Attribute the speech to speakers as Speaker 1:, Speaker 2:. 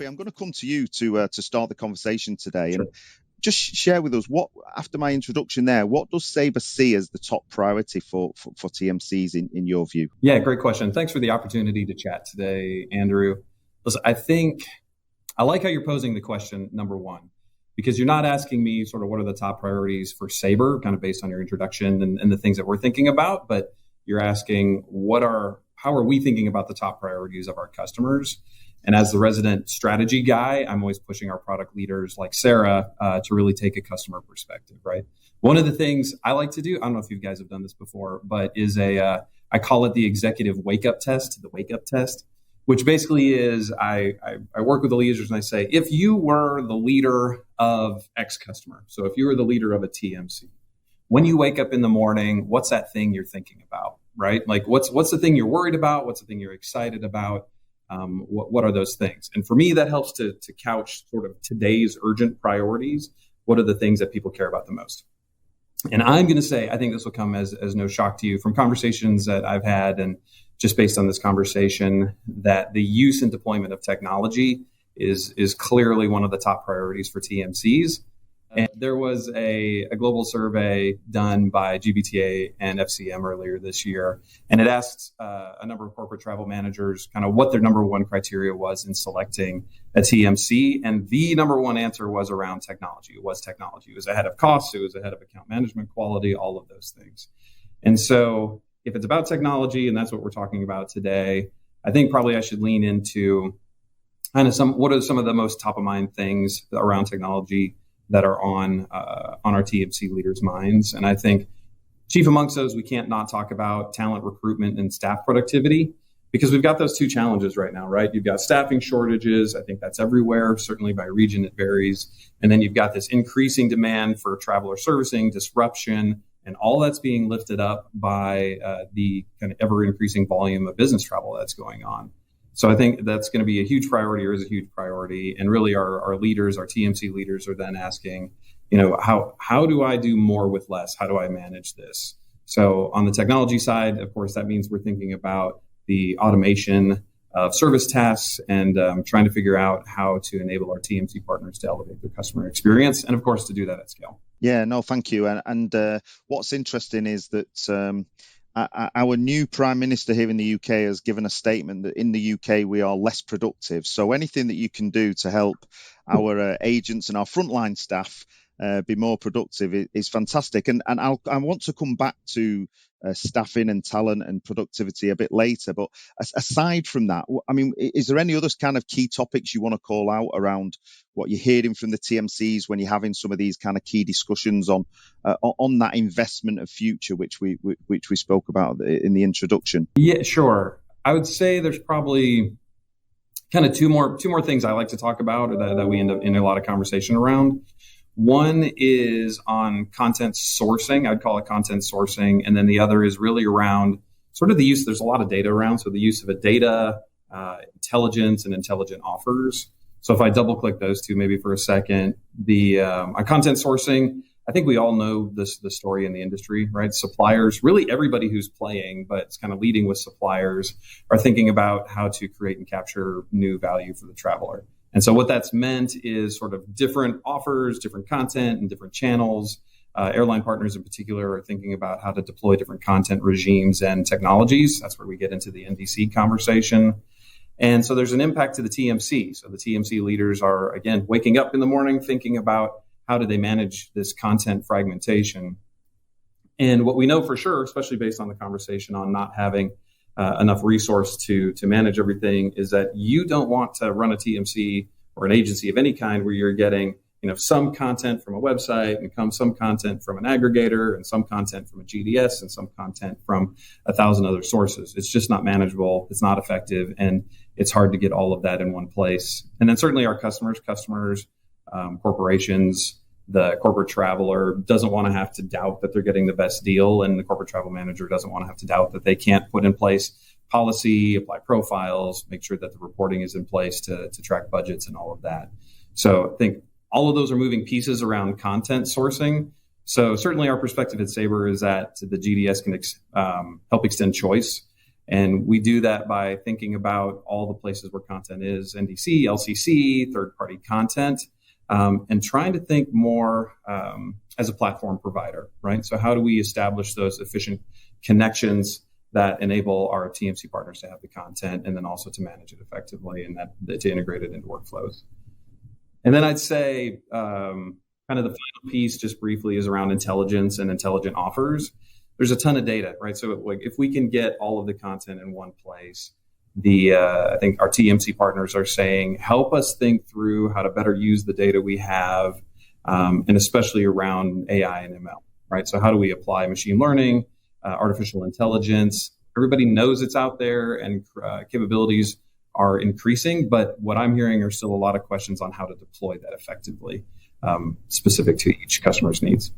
Speaker 1: Robbie, I'm going to come to you to start the conversation today.
Speaker 2: Sure.
Speaker 1: And just share with us what, after my introduction there, what does Sabre see as the top priority for TMCs in your view?
Speaker 2: Yeah, great question. Thanks for the opportunity to chat today, Andrew. Listen, I think I like how you're posing the question, number one, because you're not asking me sort of what are the top priorities for Sabre, kind of based on your introduction and the things that we're thinking about, but you're asking how are we thinking about the top priorities of our customers? And as the resident strategy guy, I'm always pushing our product leaders like Sarah to really take a customer perspective, right? One of the things I like to do, I don't know if you guys have done this before, but is I call it the executive wake-up test, the wake-up test, which basically is I work with the leaders and I say, if you were the leader of X customer, so if you were the leader of a TMC, when you wake up in the morning, what's that thing you're thinking about, right? Like what's the thing you're worried about? What's the thing you're excited about? What are those things? And for me, that helps to couch sort of today's urgent priorities. What are the things that people care about the most? And I'm going to say, I think this will come as no shock to you from conversations that I've had and just based on this conversation, that the use and deployment of technology is clearly one of the top priorities for TMCs. And there was a global survey done by GBTA and FCM earlier this year, and it asked a number of corporate travel managers kind of what their number one criteria was in selecting a TMC, and the number one answer was around technology. It was technology. It was ahead of cost. It was ahead of account management quality, all of those things. And so if it's about technology, and that's what we're talking about today, I think probably I should lean into kind of what are some of the most top of mind things around technology that are on our TMC leaders' minds. And I think chief amongst those, we can't not talk about talent recruitment and staff productivity, because we've got those two challenges right now, right? You've got staffing shortages. I think that's everywhere. Certainly by region, it varies. And then you've got this increasing demand for traveler servicing, disruption, and all that's being lifted up by the kind of ever increasing volume of business travel that's going on. So I think that's going to be a huge priority, or is a huge priority. And really our leaders, our TMC leaders are then asking, how do I do more with less? How do I manage this? So on the technology side, of course, that means we're thinking about the automation of service tasks and trying to figure out how to enable our TMC partners to elevate their customer experience. And of course, to do that at scale.
Speaker 1: Yeah, no, thank you. And what's interesting is that our new Prime Minister here in the UK has given a statement that in the UK we are less productive. So anything that you can do to help our agents and our frontline staff be more productive is fantastic. And I want to come back to staffing and talent and productivity a bit later. But aside from that, I mean, is there any other kind of key topics you want to call out around what you're hearing from the TMCs when you're having some of these kind of key discussions on that investment of future, which we spoke about in the introduction?
Speaker 2: Yeah, sure. I would say there's probably kind of two more things I like to talk about, or that we end up in a lot of conversation around. One is on content sourcing. I'd call it content sourcing. And then the other is really around sort of the use. There's a lot of data around. So the use of a data, intelligence, and intelligent offers. So if I double click those two maybe for a second, the content sourcing, I think we all know the story in the industry, right? Suppliers, really everybody who's playing, but it's kind of leading with suppliers, are thinking about how to create and capture new value for the traveler. And so what that's meant is sort of different offers, different content, and different channels. Airline partners in particular are thinking about how to deploy different content regimes and technologies. That's where we get into the NDC conversation. And so there's an impact to the TMC. So the TMC leaders are, again, waking up in the morning thinking about how do they manage this content fragmentation. And what we know for sure, especially based on the conversation on not having enough resource to manage everything, is that you don't want to run a TMC or an agency of any kind where you're getting some content from a website and some content from an aggregator and some content from a GDS and some content from 1,000 other sources. It's just not manageable. It's not effective. And it's hard to get all of that in one place. And then certainly our customers, corporations, the corporate traveler doesn't want to have to doubt that they're getting the best deal, and the corporate travel manager doesn't want to have to doubt that they can't put in place policy, apply profiles, make sure that the reporting is in place to track budgets and all of that. So I think all of those are moving pieces around content sourcing. So certainly our perspective at Sabre is that the GDS can help extend choice. And we do that by thinking about all the places where content is, NDC, LCC, third-party content, and trying to think more as a platform provider, right? So how do we establish those efficient connections that enable our TMC partners to have the content and then also to manage it effectively and that to integrate it into workflows? And then I'd say kind of the final piece, just briefly, is around intelligence and intelligent offers. There's a ton of data, right? So like if we can get all of the content in one place, I think our TMC partners are saying, help us think through how to better use the data we have, and especially around AI and ML, right? So how do we apply machine learning, artificial intelligence? Everybody knows it's out there and capabilities are increasing, but what I'm hearing are still a lot of questions on how to deploy that effectively, specific to each customer's needs.